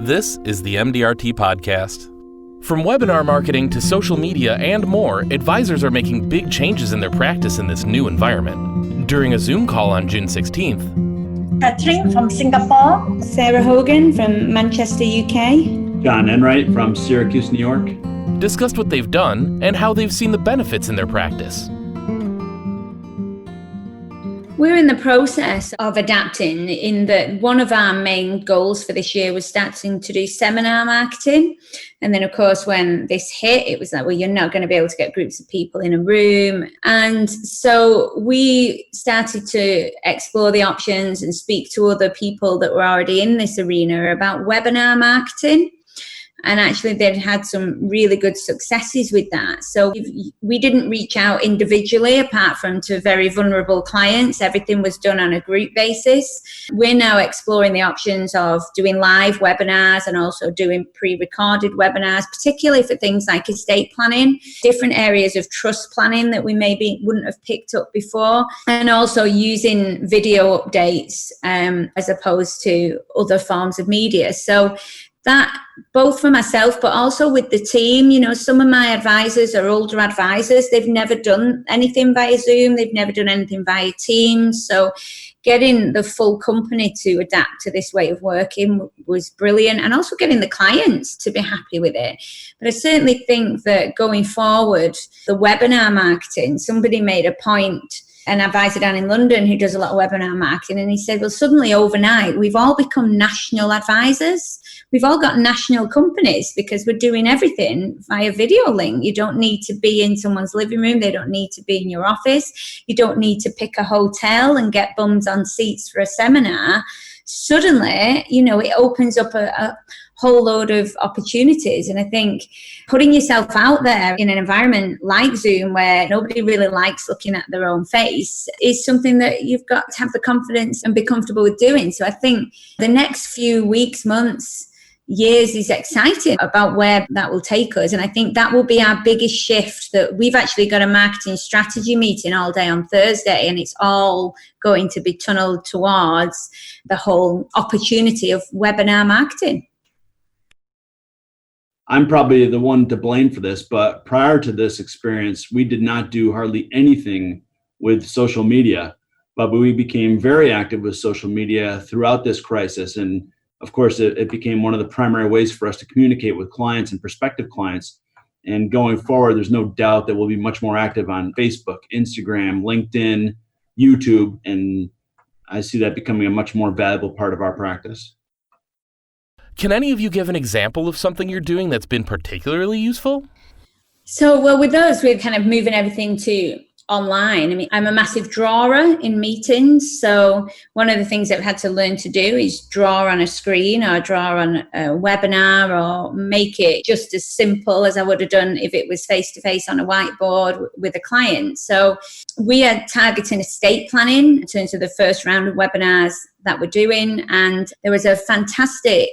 This is the MDRT podcast. From webinar marketing to social media and more, advisors are making big changes in their practice in this new environment. During a Zoom call on June 16th, Catherine from Singapore. Sarah Hogan from Manchester, UK. John Enright from Syracuse, New York. Discussed what they've done and how they've seen the benefits in their practice. We're in the process of adapting in that one of our main goals for this year was starting to do seminar marketing. And then, of course, when this hit, it was like, well, you're not going to be able to get groups of people in a room. And so we started to explore the options and speak to other people that were already in this arena about webinar marketing. And actually, they'd had some really good successes with that. So we didn't reach out individually, apart from to very vulnerable clients. Everything was done on a group basis. We're now exploring the options of doing live webinars and also doing pre-recorded webinars, particularly for things like estate planning, different areas of trust planning that we maybe wouldn't have picked up before, and also using video updates as opposed to other forms of media. So that both for myself, but also with the team, you know, some of my advisors are older advisors. They've never done anything via Zoom. They've never done anything via Teams. So getting the full company to adapt to this way of working was brilliant, and also getting the clients to be happy with it. But I certainly think that going forward, the webinar marketing, somebody made a point, an advisor down in London who does a lot of webinar marketing, and he said, well, suddenly overnight, we've all become national advisors. We've all got national companies because we're doing everything via video link. You don't need to be in someone's living room. They don't need to be in your office. You don't need to pick a hotel and get bums on seats for a seminar. Suddenly, you know, it opens up a whole load of opportunities. And I think putting yourself out there in an environment like Zoom, where nobody really likes looking at their own face, is something that you've got to have the confidence and be comfortable with doing. So I think the next few weeks, months, years is exciting about where that will take us. And I think that will be our biggest shift. That we've actually got a marketing strategy meeting all day on Thursday, and it's all going to be tunneled towards the whole opportunity of webinar marketing. I'm probably the one to blame for this, but prior to this experience, we did not do hardly anything with social media, but we became very active with social media throughout this crisis. And of course, it became one of the primary ways for us to communicate with clients and prospective clients. And going forward, there's no doubt that we'll be much more active on Facebook, Instagram, LinkedIn, YouTube, and I see that becoming a much more valuable part of our practice. Can any of you give an example of something you're doing that's been particularly useful? So, well, with us, we're kind of moving everything to online. I mean, I'm a massive drawer in meetings. So one of the things I've had to learn to do is draw on a screen or draw on a webinar, or make it just as simple as I would have done if it was face-to-face on a whiteboard with a client. So we are targeting estate planning in terms of the first round of webinars that we're doing. And there was a fantastic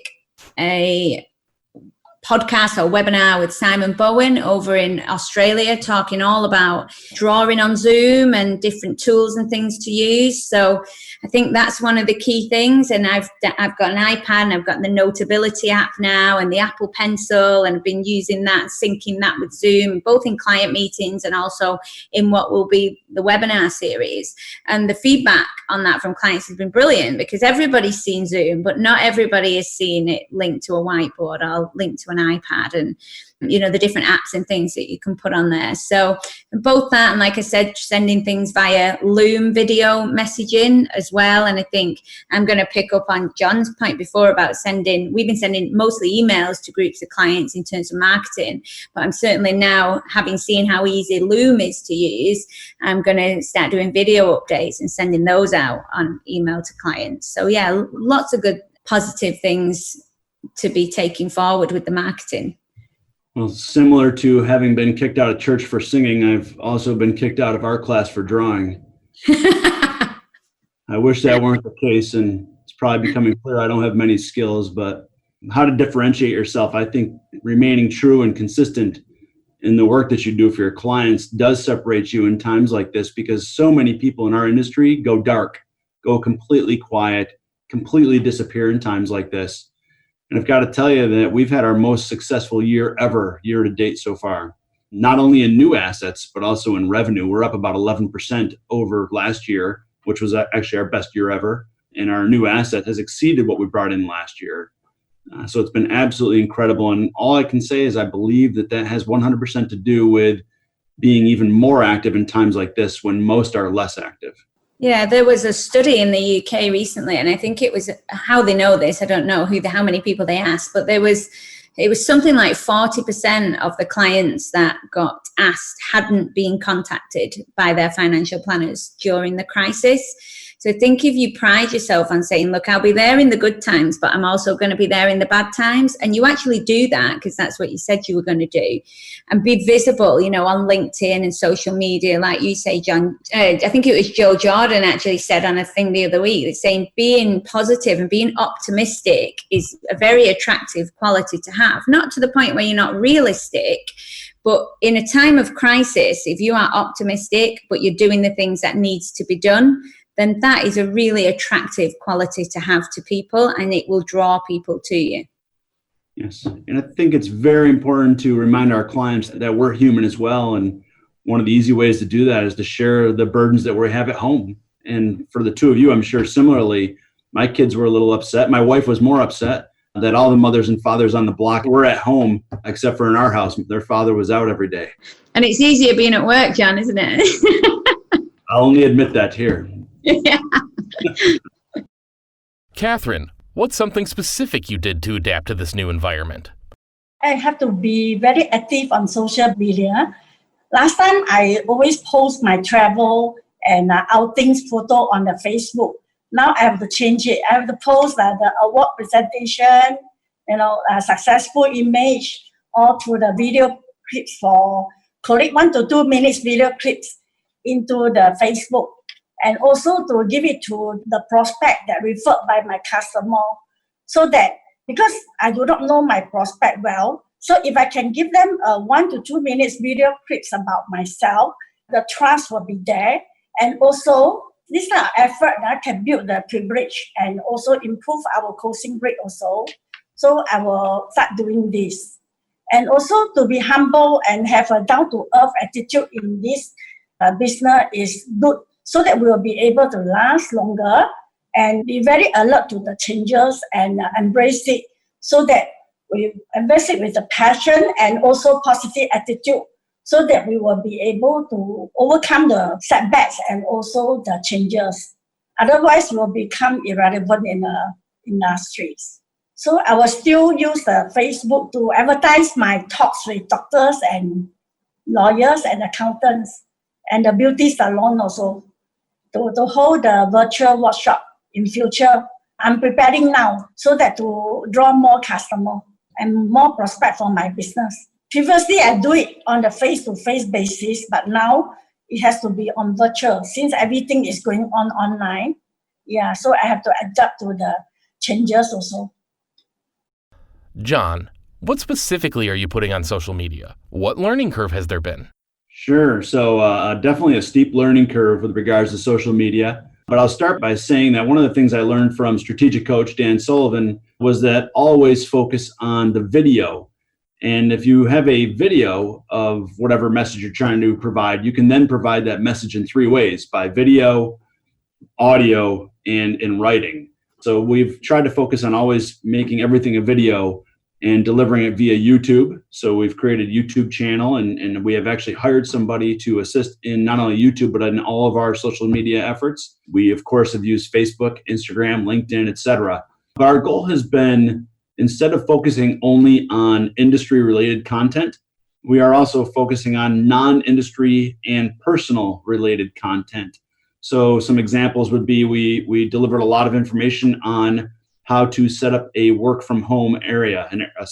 podcast or webinar with Simon Bowen over in Australia, talking all about drawing on Zoom and different tools and things to use. So I think that's one of the key things. And I've got an iPad, and I've got the Notability app now, and the Apple Pencil, and I've been using that, syncing that with Zoom, both in client meetings and also in what will be the webinar series. And the feedback on that from clients has been brilliant, because everybody's seen Zoom, but not everybody is seeing it linked to a whiteboard or linked to an iPad, and you know, the different apps and things that you can put on there. So both that, and like I said, sending things via Loom video messaging as well. And I think I'm going to pick up on John's point before about we've been sending mostly emails to groups of clients in terms of marketing, but I'm certainly now, having seen how easy Loom is to use, I'm going to start doing video updates and sending those out on email to clients. So yeah, lots of good positive things to be taking forward with the marketing. Well, similar to having been kicked out of church for singing, I've also been kicked out of art class for drawing. I wish that weren't the case, and it's probably becoming clear I don't have many skills, but how to differentiate yourself, I think remaining true and consistent in the work that you do for your clients does separate you in times like this, because so many people in our industry go dark, go completely quiet, completely disappear in times like this. And I've got to tell you that we've had our most successful year ever, year to date so far, not only in new assets, but also in revenue. We're up about 11% over last year, which was actually our best year ever. And our new asset has exceeded what we brought in last year. So it's been absolutely incredible. And all I can say is I believe that has 100% to do with being even more active in times like this when most are less active. Yeah, there was a study in the UK recently, and I think it was how they know this. I don't know how many people they asked, but it was something like 40% of the clients that got asked hadn't been contacted by their financial planners during the crisis. So think if you pride yourself on saying, look, I'll be there in the good times, but I'm also going to be there in the bad times. And you actually do that because that's what you said you were going to do, and be visible, on LinkedIn and social media. Like you say, John, I think it was Joe Jordan actually said on a thing the other week, saying being positive and being optimistic is a very attractive quality to have, not to the point where you're not realistic. But in a time of crisis, if you are optimistic, but you're doing the things that needs to be done, then that is a really attractive quality to have to people, and it will draw people to you. Yes. And I think it's very important to remind our clients that we're human as well. And one of the easy ways to do that is to share the burdens that we have at home. And for the two of you, I'm sure similarly, my kids were a little upset. My wife was more upset that all the mothers and fathers on the block were at home, except for in our house. Their father was out every day. And it's easier being at work, John, isn't it? I'll only admit that here. Yeah. Catherine, what's something specific you did to adapt to this new environment? I have to be very active on social media. Last time, I always post my travel and outings photo on the Facebook. Now I have to change it. I have to post the award presentation, a successful image, or to the video clips for collect 1 to 2 minutes video clips into the Facebook. And also to give it to the prospect that referred by my customer, so that because I do not know my prospect well, so if I can give them 1 to 2 minutes video clips about myself, the trust will be there. And also, this kind of effort that can build the privilege and also improve our closing rate also. So I will start doing this. And also to be humble and have a down-to-earth attitude in this business is good, so that we will be able to last longer and be very alert to the changes and embrace it, so that we embrace it with a passion and also positive attitude, so that we will be able to overcome the setbacks and also the changes. Otherwise, we will become irrelevant in the industries. So I will still use the Facebook to advertise my talks with doctors and lawyers and accountants and the beauty salon also, to hold the virtual workshop in future. I'm preparing now so that to draw more customer and more prospect for my business. Previously, I do it on the face-to-face basis, but now it has to be on virtual since everything is going on online. Yeah, so I have to adapt to the changes also. John, what specifically are you putting on social media? What learning curve has there been? Sure. So definitely a steep learning curve with regards to social media. But I'll start by saying that one of the things I learned from strategic coach Dan Sullivan was that always focus on the video. And if you have a video of whatever message you're trying to provide, you can then provide that message in 3 ways: by video, audio, and in writing. So we've tried to focus on always making everything a video and delivering it via YouTube. So we've created a YouTube channel, and we have actually hired somebody to assist in not only YouTube, but in all of our social media efforts. We, of course, have used Facebook, Instagram, LinkedIn, etc. But our goal has been, instead of focusing only on industry-related content, we are also focusing on non-industry and personal-related content. So some examples would be we delivered a lot of information on how to set up a work from home area and a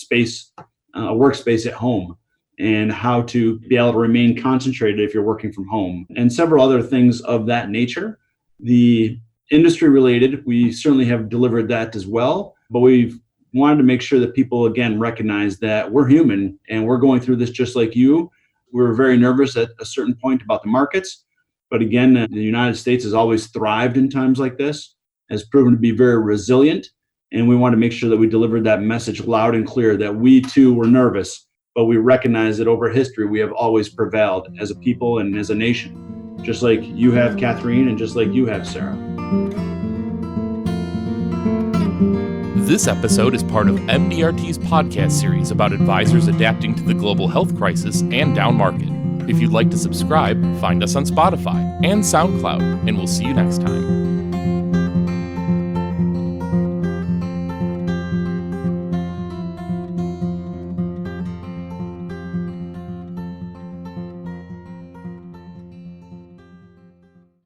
workspace at home, and how to be able to remain concentrated if you're working from home, and several other things of that nature. The industry related, we certainly have delivered that as well, but we've wanted to make sure that people again recognize that we're human and we're going through this just like you. We were very nervous at a certain point about the markets, but again, the United States has always thrived in times like this, has proven to be very resilient. And we wanted to make sure that we delivered that message loud and clear, that we too were nervous, but we recognize that over history, we have always prevailed as a people and as a nation, just like you have, Catherine, and just like you have, Sarah. This episode is part of MDRT's podcast series about advisors adapting to the global health crisis and down market. If you'd like to subscribe, find us on Spotify and SoundCloud, and we'll see you next time.